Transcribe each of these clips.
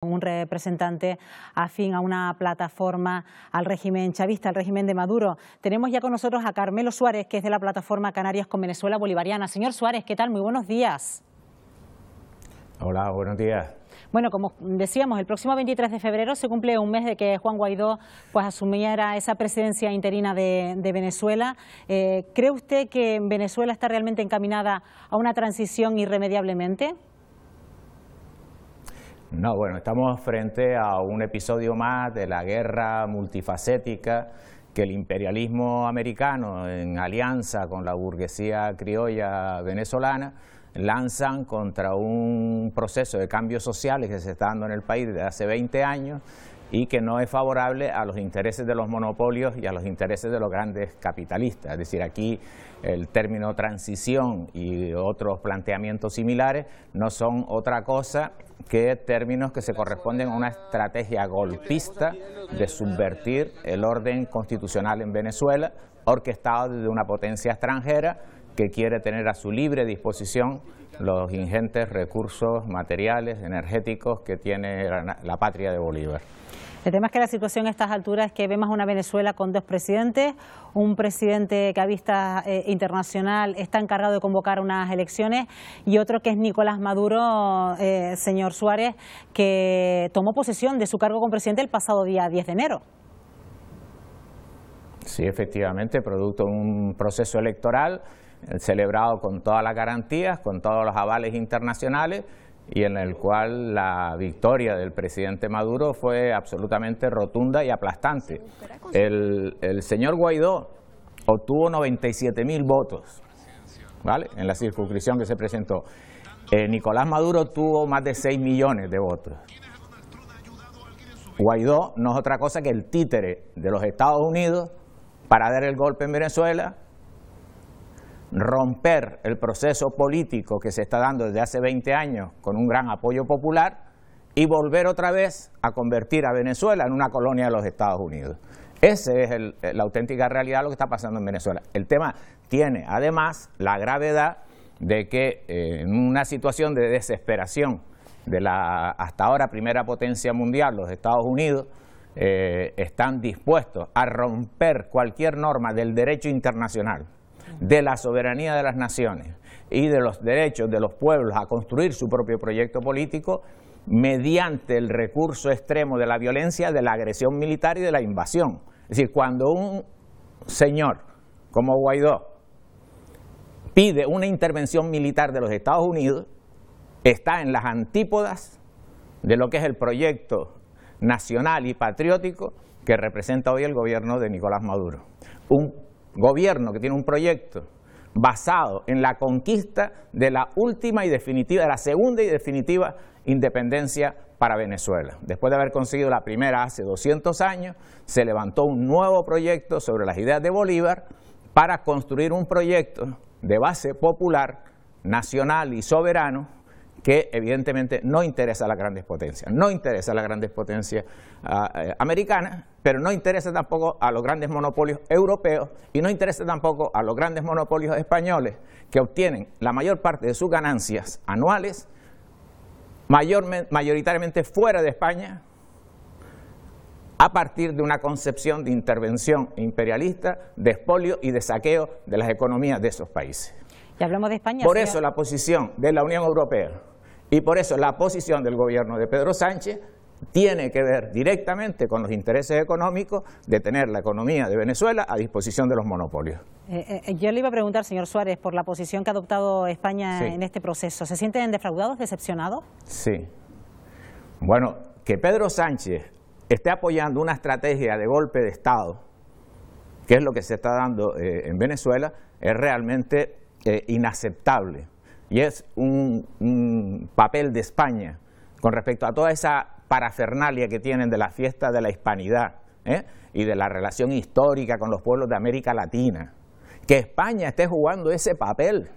Un representante afín a una plataforma al régimen chavista, al régimen de Maduro. Tenemos ya con nosotros a Carmelo Suárez, que es de la plataforma Canarias con Venezuela Bolivariana. Señor Suárez, ¿qué tal? Muy buenos días. Hola, buenos días. Bueno, como decíamos, el próximo 23 de febrero se cumple un mes de que Juan Guaidó asumiera esa presidencia interina de Venezuela. ¿Cree usted que Venezuela está realmente encaminada a una transición irremediablemente? No, bueno, estamos frente a un episodio más de la guerra multifacética que el imperialismo americano, en alianza con la burguesía criolla venezolana, lanzan contra un proceso de cambios sociales que se está dando en el país desde hace 20 años y que no es favorable a los intereses de los monopolios y a los intereses de los grandes capitalistas. Es decir, aquí el término transición y otros planteamientos similares no son otra cosa que términos que se corresponden a una estrategia golpista de subvertir el orden constitucional en Venezuela, orquestado desde una potencia extranjera que quiere tener a su libre disposición los ingentes recursos materiales, energéticos que tiene la patria de Bolívar. El tema es que la situación a estas alturas es que vemos una Venezuela con dos presidentes, un presidente que a vista internacional está encargado de convocar unas elecciones y otro que es Nicolás Maduro, señor Suárez, que tomó posesión de su cargo como presidente el pasado día 10 de enero. Sí, efectivamente, producto de un proceso electoral celebrado con todas las garantías, con todos los avales internacionales, y en el cual la victoria del presidente Maduro fue absolutamente rotunda y aplastante. El señor Guaidó obtuvo 97.000 votos, ¿vale?, en la circunscripción que se presentó. Nicolás Maduro tuvo más de 6 millones de votos. Guaidó no es otra cosa que el títere de los Estados Unidos para dar el golpe en Venezuela, romper el proceso político que se está dando desde hace 20 años con un gran apoyo popular y volver otra vez a convertir a Venezuela en una colonia de los Estados Unidos. Esa es la auténtica realidad de lo que está pasando en Venezuela. El tema tiene además la gravedad de que en una situación de desesperación de la hasta ahora primera potencia mundial, los Estados Unidos, están dispuestos a romper cualquier norma del derecho internacional, de la soberanía de las naciones y de los derechos de los pueblos a construir su propio proyecto político mediante el recurso extremo de la violencia, de la agresión militar y de la invasión. Es decir, cuando un señor como Guaidó pide una intervención militar de los Estados Unidos, está en las antípodas de lo que es el proyecto nacional y patriótico que representa hoy el gobierno de Nicolás Maduro. Un gobierno que tiene un proyecto basado en la conquista de la última y definitiva, de la segunda y definitiva independencia para Venezuela. Después de haber conseguido la primera hace 200 años, se levantó un nuevo proyecto sobre las ideas de Bolívar para construir un proyecto de base popular, nacional y soberano, que evidentemente no interesa a las grandes potencias, no interesa a las grandes potencias americanas, pero no interesa tampoco a los grandes monopolios europeos y no interesa tampoco a los grandes monopolios españoles, que obtienen la mayor parte de sus ganancias anuales mayoritariamente fuera de España, a partir de una concepción de intervención imperialista, de expolio y de saqueo de las economías de esos países. Y hablamos de España. Por eso la posición de la Unión Europea y por eso la posición del gobierno de Pedro Sánchez tiene que ver directamente con los intereses económicos de tener la economía de Venezuela a disposición de los monopolios. Yo le iba a preguntar, señor Suárez, por la posición que ha adoptado España en este proceso. ¿Se sienten defraudados, decepcionados? Sí. Bueno, que Pedro Sánchez esté apoyando una estrategia de golpe de Estado, que es lo que se está dando en Venezuela, es realmente inaceptable. Y es un papel de España con respecto a toda esa parafernalia que tienen de la fiesta de la hispanidad y de la relación histórica con los pueblos de América Latina. Que España esté jugando ese papel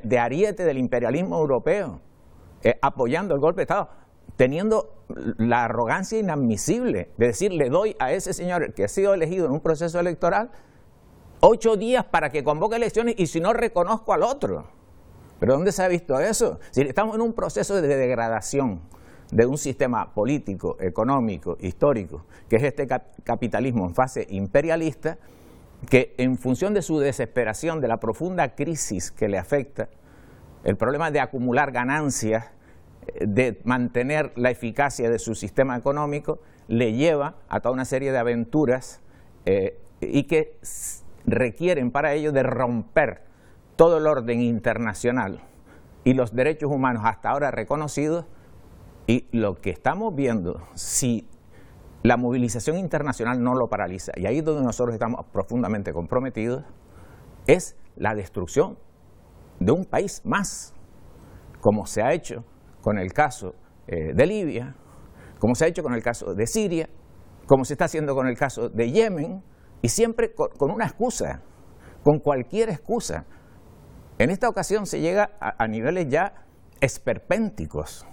de ariete del imperialismo europeo, apoyando el golpe de Estado, teniendo la arrogancia inadmisible de decir, le doy a ese señor que ha sido elegido en un proceso electoral 8 días para que convoque elecciones y si no reconozco al otro. ¿Pero dónde se ha visto eso? Si estamos en un proceso de degradación de un sistema político, económico, histórico, que es este capitalismo en fase imperialista, que en función de su desesperación, de la profunda crisis que le afecta, el problema de acumular ganancias, de mantener la eficacia de su sistema económico, le lleva a toda una serie de aventuras y que requieren para ello de romper todo el orden internacional y los derechos humanos hasta ahora reconocidos. Y lo que estamos viendo, si la movilización internacional no lo paraliza, y ahí es donde nosotros estamos profundamente comprometidos, es la destrucción de un país más, como se ha hecho con el caso de Libia, como se ha hecho con el caso de Siria, como se está haciendo con el caso de Yemen, y siempre con una excusa, con cualquier excusa. En esta ocasión se llega a niveles ya esperpénticos.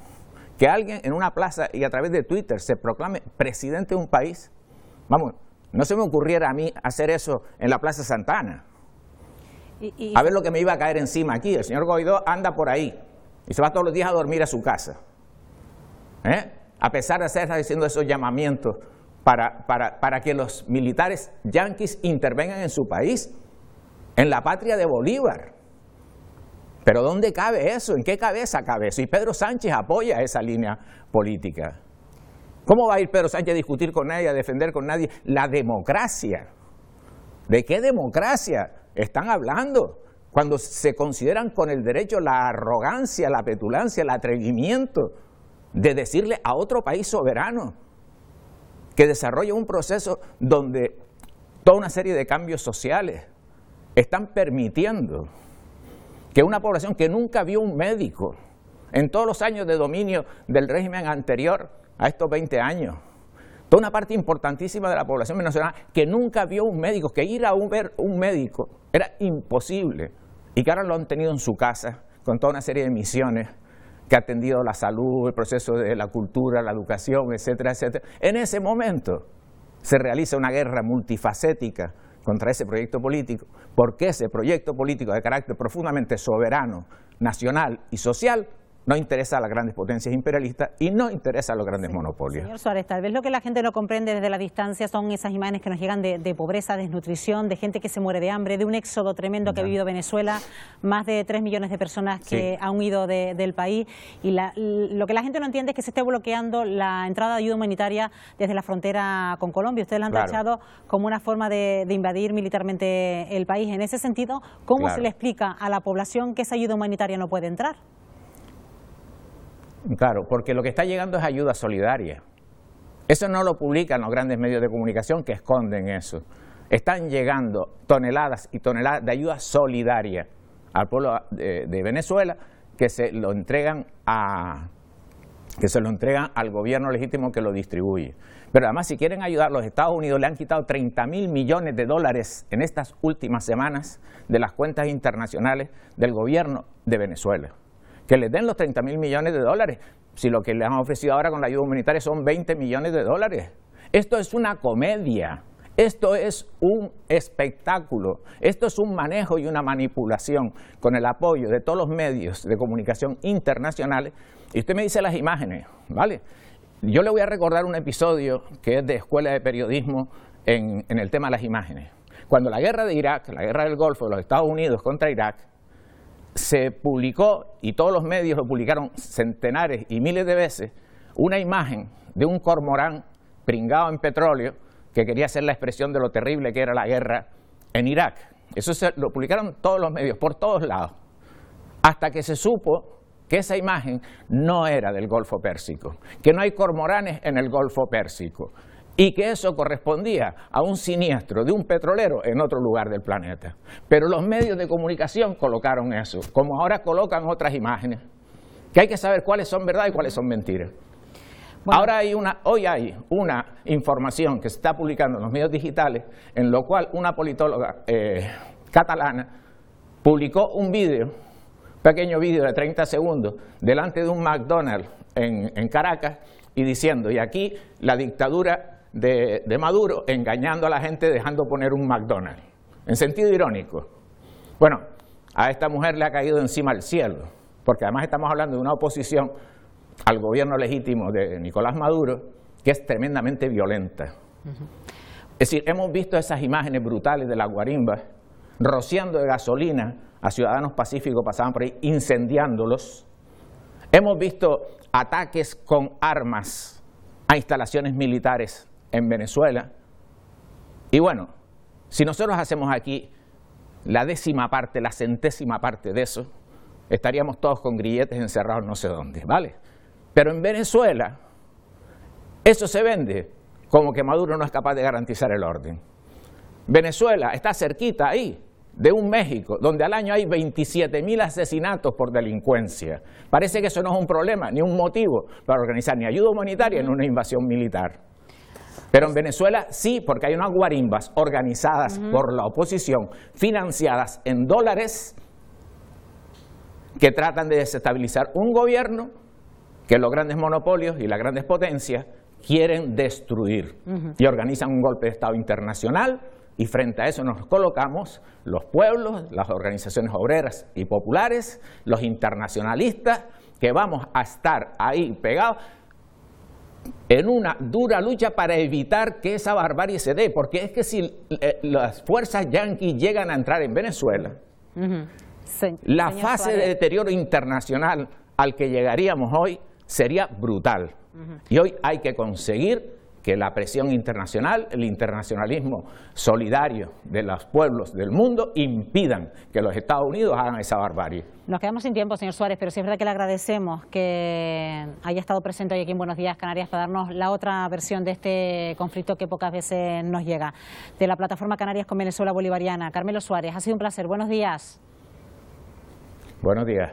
Que alguien en una plaza y a través de Twitter se proclame presidente de un país, vamos, no se me ocurriera a mí hacer eso en la Plaza Santana. A ver lo que me iba a caer encima aquí. El señor Guaidó anda por ahí y se va todos los días a dormir a su casa. A pesar de estar haciendo esos llamamientos para que los militares yanquis intervengan en su país, en la patria de Bolívar. Pero ¿dónde cabe eso? ¿En qué cabeza cabe eso? Y Pedro Sánchez apoya esa línea política. ¿Cómo va a ir Pedro Sánchez a discutir con nadie, a defender con nadie la democracia? ¿De qué democracia están hablando? Cuando se consideran con el derecho la arrogancia, la petulancia, el atrevimiento de decirle a otro país soberano que desarrolla un proceso donde toda una serie de cambios sociales están permitiendo que una población que nunca vio un médico en todos los años de dominio del régimen anterior a estos 20 años, toda una parte importantísima de la población venezolana que nunca vio un médico, que ir a ver un médico era imposible, y que ahora lo han tenido en su casa con toda una serie de misiones que ha atendido la salud, el proceso de la cultura, la educación, etcétera, etcétera. En ese momento se realiza una guerra multifacética contra ese proyecto político, porque ese proyecto político de carácter profundamente soberano, nacional y social no interesa a las grandes potencias imperialistas y no interesa a los grandes monopolios. Señor Suárez, tal vez lo que la gente no comprende desde la distancia son esas imágenes que nos llegan de pobreza, desnutrición, de gente que se muere de hambre, de un éxodo tremendo que ha vivido Venezuela, más de 3 millones de personas que han huido del país, y lo que la gente no entiende es que se esté bloqueando la entrada de ayuda humanitaria desde la frontera con Colombia. Ustedes la han tachado como una forma de invadir militarmente el país. En ese sentido, ¿cómo se le explica a la población que esa ayuda humanitaria no puede entrar? Claro, porque lo que está llegando es ayuda solidaria. Eso no lo publican los grandes medios de comunicación que esconden eso. Están llegando toneladas y toneladas de ayuda solidaria al pueblo de Venezuela, que se lo entregan al gobierno legítimo que lo distribuye. Pero además, si quieren ayudar, los Estados Unidos le han quitado 30.000 millones de dólares en estas últimas semanas de las cuentas internacionales del gobierno de Venezuela. Que les den los 30.000 millones de dólares, si lo que le han ofrecido ahora con la ayuda humanitaria son 20 millones de dólares. Esto es una comedia, esto es un espectáculo, esto es un manejo y una manipulación con el apoyo de todos los medios de comunicación internacionales. Y usted me dice las imágenes, ¿vale? Yo le voy a recordar un episodio que es de Escuela de Periodismo en el tema de las imágenes. Cuando la guerra de Irak, la guerra del Golfo de los Estados Unidos contra Irak, se publicó, y todos los medios lo publicaron centenares y miles de veces, una imagen de un cormorán pringado en petróleo que quería ser la expresión de lo terrible que era la guerra en Irak. Eso lo publicaron todos los medios, por todos lados, hasta que se supo que esa imagen no era del Golfo Pérsico, que no hay cormoranes en el Golfo Pérsico, y que eso correspondía a un siniestro de un petrolero en otro lugar del planeta. Pero los medios de comunicación colocaron eso, como ahora colocan otras imágenes, que hay que saber cuáles son verdad y cuáles son mentiras. Bueno. Hoy hay una información que se está publicando en los medios digitales, en lo cual una politóloga catalana publicó un pequeño vídeo de 30 segundos, delante de un McDonald's en Caracas, y diciendo, y aquí la dictadura de Maduro engañando a la gente, dejando poner un McDonald's, en sentido irónico. Bueno, a esta mujer le ha caído encima el cielo, porque además estamos hablando de una oposición al gobierno legítimo de Nicolás Maduro, que es tremendamente violenta. Es decir, hemos visto esas imágenes brutales de las guarimbas rociando de gasolina a ciudadanos pacíficos, pasaban por ahí incendiándolos. Hemos visto ataques con armas a instalaciones militares en Venezuela. Y bueno, si nosotros hacemos aquí la 10ª parte, la 100ª parte de eso, estaríamos todos con grilletes encerrados no sé dónde, ¿vale? Pero en Venezuela eso se vende como que Maduro no es capaz de garantizar el orden. Venezuela está cerquita ahí de un México donde al año hay 27.000 asesinatos por delincuencia. Parece que eso no es un problema, ni un motivo para organizar ni ayuda humanitaria ni una invasión militar. Pero en Venezuela sí, porque hay unas guarimbas organizadas por la oposición, financiadas en dólares, que tratan de desestabilizar un gobierno que los grandes monopolios y las grandes potencias quieren destruir. Y organizan un golpe de Estado internacional, y frente a eso nos colocamos los pueblos, las organizaciones obreras y populares, los internacionalistas, que vamos a estar ahí pegados en una dura lucha para evitar que esa barbarie se dé, porque es que si las fuerzas yanquis llegan a entrar en Venezuela, la fase de deterioro internacional al que llegaríamos hoy sería brutal. Y hoy hay que conseguir que la presión internacional, el internacionalismo solidario de los pueblos del mundo impidan que los Estados Unidos hagan esa barbarie. Nos quedamos sin tiempo, señor Suárez, pero sí es verdad que le agradecemos que haya estado presente hoy aquí en Buenos Días Canarias para darnos la otra versión de este conflicto que pocas veces nos llega. De la plataforma Canarias con Venezuela Bolivariana, Carmelo Suárez, ha sido un placer. Buenos días. Buenos días.